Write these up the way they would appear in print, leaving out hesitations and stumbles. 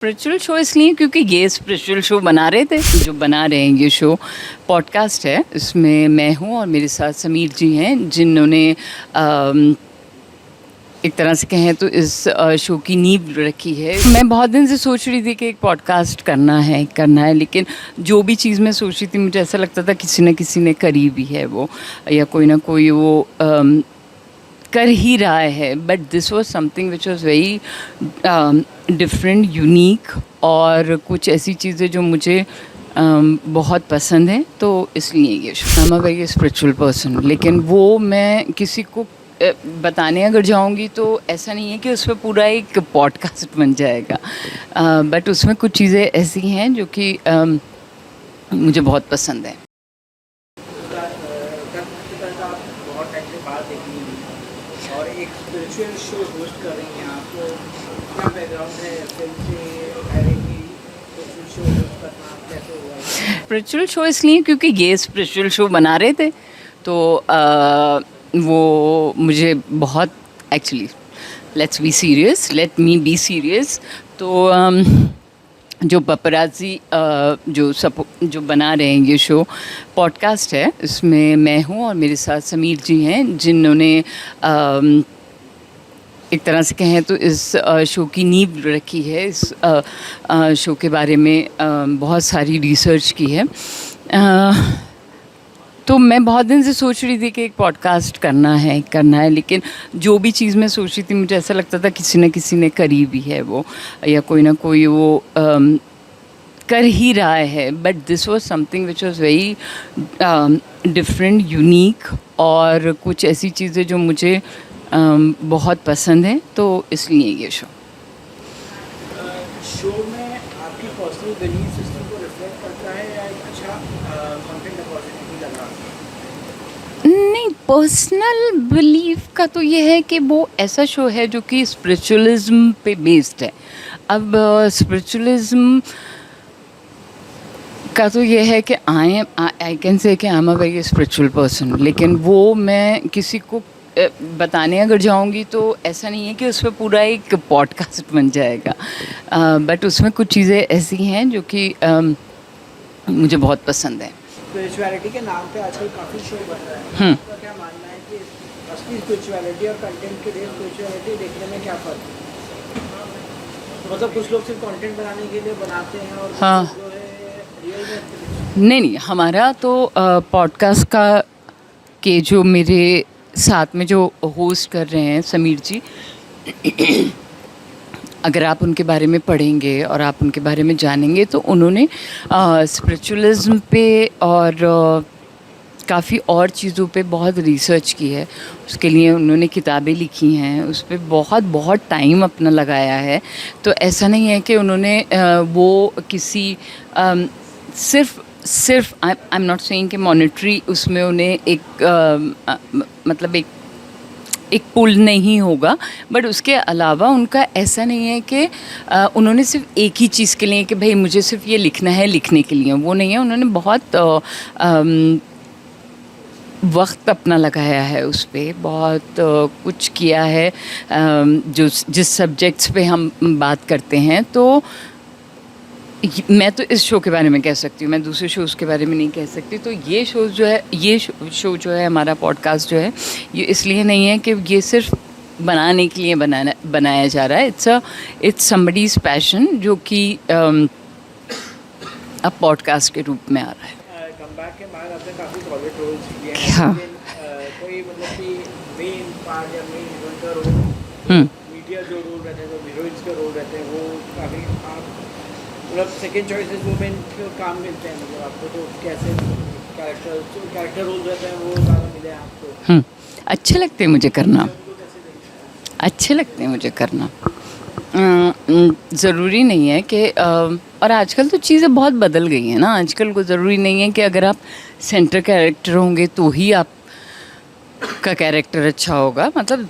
Spiritual show इसलिए क्योंकि ये स्पिरिचुअल शो बना रहे थे, जो बना रहे हैं ये शो पॉडकास्ट है। इसमें मैं हूँ और मेरे साथ समीर जी हैं, जिन्होंने एक तरह से कहें तो इस शो की नींव रखी है। मैं बहुत दिन से सोच रही थी कि एक पॉडकास्ट करना है, लेकिन जो भी चीज़ मैं सोच रही थी मुझे ऐसा लगता था किसी न किसी ने करी भी है वो, या कोई ना कोई वो कर ही रहा है। But this was something which was very different, unique, और कुछ ऐसी चीज़ें जो मुझे बहुत पसंद है, तो इसलिए ये show. I am a very spiritual person, लेकिन वो मैं किसी को बताने अगर जाऊंगी तो ऐसा नहीं है कि उसमें पूरा एक पॉडकास्ट बन जाएगा, बट उसमें कुछ चीज़ें ऐसी हैं जो कि मुझे बहुत पसंद है। और एक स्पिरिचुअल शो होस्ट कर रही हैं आप, तो क्या बैकग्राउंड है फिल्म से डायरेक्टली स्पिरिचुअल शो होस्ट करना कैसे हुआ? स्पिरिचुअल शो इसलिए क्योंकि ये स्पिरिचुअल शो बना रहे थे, तो वो मुझे बहुत, actually let's be serious, let me be serious. तो जो पपराज़ी जो बना रहे हैं ये शो पॉडकास्ट है, इसमें मैं हूँ और मेरे साथ समीर जी हैं, जिन्होंने एक तरह से कहें तो इस शो की नींव रखी है। इस शो के बारे में बहुत सारी रिसर्च की है। तो मैं बहुत दिन से सोच रही थी कि एक पॉडकास्ट करना है, लेकिन जो भी चीज़ मैं सोच रही थी मुझे ऐसा लगता था किसी न किसी ने करी भी है वो, या कोई ना कोई वो कर ही रहा है। But this was something which was very different, unique, और कुछ ऐसी चीज़ें जो मुझे बहुत पसंद है, तो इसलिए ये शो। शो में आपकी पर्सनल बिलीफ सिस्टम को रिफ्लेक्ट करता है या एक अच्छा कंटेंट अपॉर्चुनिटी लगा? नहीं, पर्सनल बिलीफ का तो ये है कि वो ऐसा शो है जो कि स्पिरिचुअलिज्म पे बेस्ड है। अब स्पिरिचुअलिज्म का तो ये है कि आई कैन से कि I am a very spiritual person, लेकिन वो मैं किसी को बताने अगर जाऊंगी तो ऐसा नहीं है कि उसमें पूरा एक पॉडकास्ट बन जाएगा, बट उसमें कुछ चीज़ें ऐसी हैं जो कि मुझे बहुत पसंद है। स्पिरिचुअलिटी के नाम पे आजकल काफ़ी शो बन रहा है, आपका क्या मानना है कि असली स्पिरिचुअलिटी और कंटेंट के लिए स्पिरिचुअलिटी देखने में क्या फ़र्क है? मतलब कुछ लोग सिर्फ कंटेंट बनाने के लिए बनाते हैं और हाँ। कुछ लोग जो है रियल में। नहीं, हमारा तो पॉडकास्ट का के जो मेरे साथ में जो होस्ट कर रहे हैं समीर जी, अगर आप उनके बारे में पढ़ेंगे और आप उनके बारे में जानेंगे तो उन्होंने स्पिरिचुअलिज्म पे और काफ़ी और चीज़ों पे बहुत रिसर्च की है। उसके लिए उन्होंने किताबें लिखी हैं, उस पर बहुत बहुत टाइम अपना लगाया है। तो ऐसा नहीं है कि उन्होंने वो किसी सिर्फ आई एम नॉट सेइंग कि मॉनेटरी उसमें उन्हें एक मतलब एक पुल नहीं होगा, बट उसके अलावा उनका ऐसा नहीं है कि उन्होंने सिर्फ एक ही चीज़ के लिए कि भाई मुझे सिर्फ ये लिखना है लिखने के लिए, वो नहीं है। उन्होंने बहुत वक्त अपना लगाया है उस पर, बहुत कुछ किया है। जो जिस सब्जेक्ट्स पे हम बात करते हैं, तो मैं तो इस शो के बारे में कह सकती हूँ, मैं दूसरे शोज़ के बारे में नहीं कह सकती। तो ये शो जो है, ये शो जो है, हमारा पॉडकास्ट जो है, ये इसलिए नहीं है कि ये सिर्फ बनाने के लिए बनाया जा रहा है। इट्स समबडीज़ पैशन, जो कि अब पॉडकास्ट के रूप में आ रहा है। कमबैक के बाद आपने काफ़ी सॉलिड रोल्स किए हैं, हाँ। लेकिन कोई मतलब कि मेन पार्ट या मेन हीरोइन का रोल, मीडिया जो रोल रहते हैं, जो हीरोइंस का रोल रहते हैं, वो काफ़ी आप मतलब सेकेंड चॉइसेस वो मेन काम मिलते हैं, मतलब आपको तो कैसे कैरेक्टर रोल रहते हैं वो ज़्यादा मिले हैं आपको? अच्छे लगते हैं मुझे करना, उनको कैसे देखते हैं? अच्छे लगते हैं मुझे करना। ज़रूरी नहीं है कि और आजकल तो चीज़ें बहुत बदल गई हैं ना। आजकल को ज़रूरी नहीं है कि अगर आप सेंटर कैरेक्टर होंगे तो ही आप का कैरेक्टर अच्छा होगा। मतलब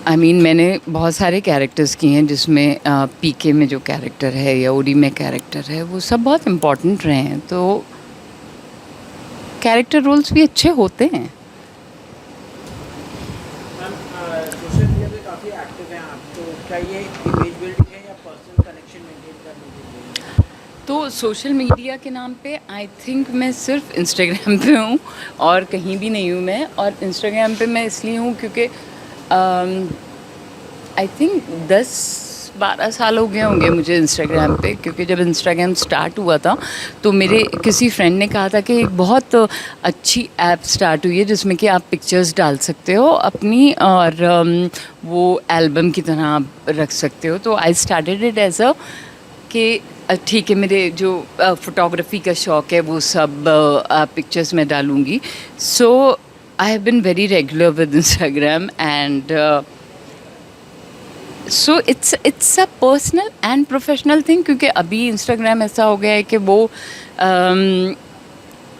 मैंने बहुत सारे कैरेक्टर्स किए हैं, जिसमें पीके में जो कैरेक्टर है या ओडी में कैरेक्टर है, वो सब बहुत इम्पोर्टेंट रहे हैं। तो कैरेक्टर रोल्स भी अच्छे होते हैं। मैम सोशल मीडिया पे काफ़ी एक्टिव हैं आप, तो क्या ये इमेज बिल्डिंग है या पर्सनल कनेक्शन रिलेशन मेंटेन करने के लिए? तो सोशल मीडिया के नाम पे आई थिंक मैं सिर्फ इंस्टाग्राम पे हूँ और कहीं भी नहीं हूँ मैं। और इंस्टाग्राम पे मैं इसलिए हूँ क्योंकि आई थिंक 10-12 साल हो गए होंगे मुझे इंस्टाग्राम पे, क्योंकि जब इंस्टाग्राम स्टार्ट हुआ था तो मेरे किसी फ्रेंड ने कहा था कि एक बहुत अच्छी ऐप स्टार्ट हुई है जिसमें कि आप पिक्चर्स डाल सकते हो अपनी, और वो एल्बम की तरह आप रख सकते हो। तो I started it as a कि ठीक है, मेरे जो फ़ोटोग्राफी का शौक़ है वो सब पिक्चर्स में डालूँगी। So I have been very regular with Instagram and so it's a personal and professional thing, क्योंकि अभी इंस्टाग्राम ऐसा हो गया है कि वो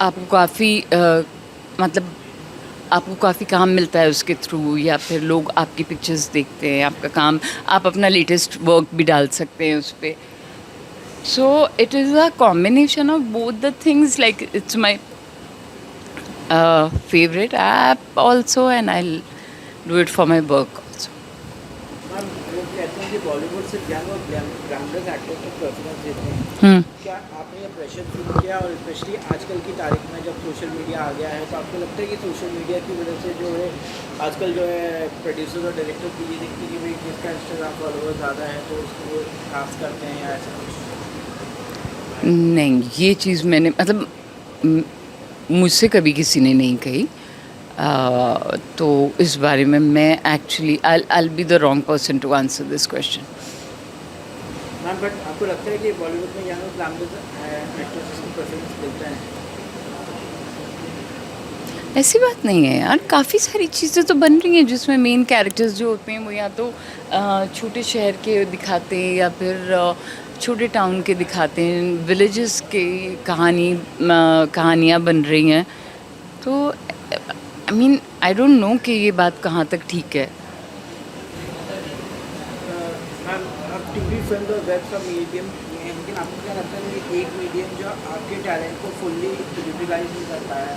आपको काफ़ी मतलब आपको काफ़ी काम मिलता है उसके थ्रू, या फिर लोग आपकी पिक्चर्स देखते हैं, आपका काम, आप अपना लेटेस्ट वर्क भी डाल सकते हैं उस पर। So it is a combination of both the things, like it's my favourite app also and I do it for my work also. Ma'am लोग कहते हैं कि बॉलीवुड से यंग और ग्लैमरस एक्टर्स को प्रेफरेंस देते हैं, क्या आपने ये प्रेशर फील किया? और स्पेशली आजकल की तारीख में जब सोशल मीडिया आ गया है, तो आपको लगता है कि सोशल मीडिया की वजह से जो है आजकल जो है प्रोड्यूसर और डायरेक्टर की ये देखती है कि भाई जिसका इंस्टाग्राम फॉलोअर ज़्यादा है तो उसको खास करते हैं या ऐसा कुछ? नहीं, ये चीज़ मैंने मतलब मुझसे कभी किसी ने नहीं कही। तो इस बारे में मैं actually I be the wrong person to answer this question. Ma'am but आपको लगता है कि बॉलीवुड में यंग और ग्लैमरस एक्टर्स को प्रेफरेंस मिलता है? ऐसी बात नहीं है यार, काफ़ी सारी चीज़ें तो बन रही हैं जिसमें मेन कैरेक्टर्स जो होते हैं वो या तो छोटे शहर के दिखाते हैं या फिर छोटे टाउन के दिखाते हैं, विलेजेस के कहानियाँ बन रही हैं। तो I mean I don't know कि ये बात कहाँ तक ठीक है। मैम अब टीवी फिल्म और वेब का मीडियम है, लेकिन आपको क्या लगता है कि एक मीडियम जो आपके टैलेंट को फुल्ली यूटिलाइज नहीं कर पाया है?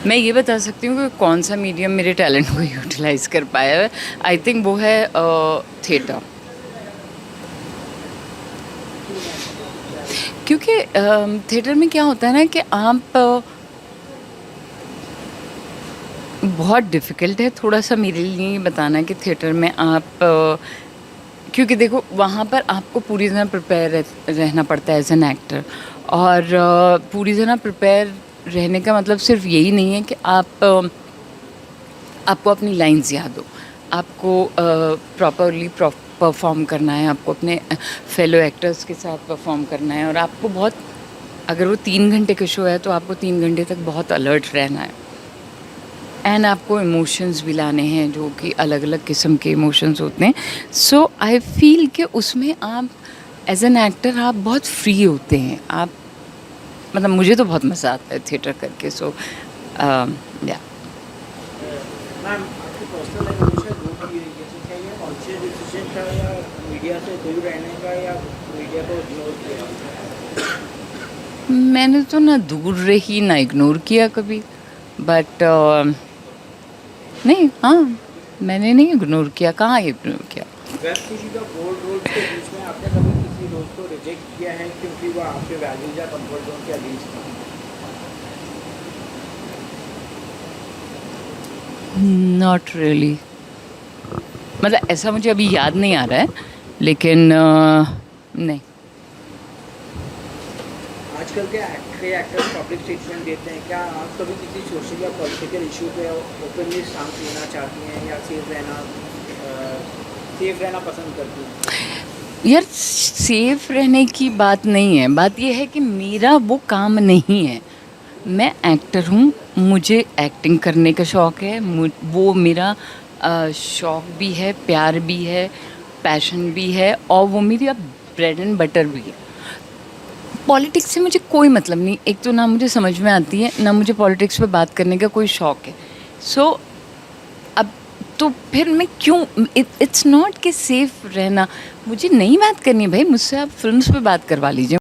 मैं ये बता सकती हूँ कि कौन सा मीडियम मेरे टैलेंट को यूटिलाइज कर पाया है। आई थिंक वो है थिएटर, क्योंकि थिएटर में क्या होता है ना कि आप बहुत डिफ़िकल्ट है थोड़ा सा मेरे लिए ये बताना कि थिएटर में आप क्योंकि देखो वहाँ पर आपको पूरी तरह प्रिपेयर रहना पड़ता है एज एन एक्टर। और पूरी तरह प्रिपेयर रहने का मतलब सिर्फ यही नहीं है कि आपको अपनी लाइंस याद हो, आपको प्रॉपरली परफॉर्म करना है, आपको अपने फेलो एक्टर्स के साथ परफॉर्म करना है, और आपको बहुत, अगर वो 3 घंटे का शो है तो आपको 3 घंटे तक बहुत अलर्ट रहना है। एंड आपको इमोशंस भी लाने हैं जो कि अलग अलग किस्म के इमोशंस होते हैं। सो आई फील कि उसमें आप एज एन एक्टर आप बहुत फ्री होते हैं, आप मतलब मुझे तो बहुत मज़ा आता है थिएटर करके। सो या मैम आपकी पर्सनल लाइफ हमेशा ग्रो की रही है, तो क्या ये कॉन्शियस डिसीजन था या मीडिया से दूर रहने का, या मीडिया को इग्नोर किया? मैंने तो ना दूर रही ना इग्नोर किया कभी, बट नहीं, हाँ मैंने नहीं इग्नोर किया, कहाँ इग्नोर किया। वेब सीरीज और बोल्ड रोल्स के बीच में आपने कभी किसी रोल को रिजेक्ट किया है क्योंकि वो आपके वैल्यूज या कंफर्ट जोन के अगेंस्ट था? नॉट रियली, मतलब ऐसा मुझे अभी याद नहीं आ रहा है, लेकिन नहीं। आजकल के कई एक्टर्स पब्लिक स्टेटमेंट देते हैं, क्या आप कभी किसी सोशल या पॉलिटिकल इशू पे ओपनली स्टांस लेना चाहती हैं या सेफ रहना पसंद करती हैं? यार सेफ रहने की बात नहीं है, बात यह है कि मेरा वो काम नहीं है। मैं एक्टर हूँ, मुझे एक्टिंग करने का शौक़ है, वो मेरा शौक़ भी है, प्यार भी है, पैशन भी है, और वो मेरी ब्रेड एंड बटर भी है। पॉलिटिक्स से मुझे कोई मतलब नहीं, एक तो ना मुझे समझ में आती है, ना मुझे पॉलिटिक्स पे बात करने का कोई शौक़ है। सो अब तो फिर मैं क्यों, इट्स नॉट कि सेफ रहना, मुझे नहीं बात करनी है भाई, मुझसे आप फिल्म्स पे बात करवा लीजिए।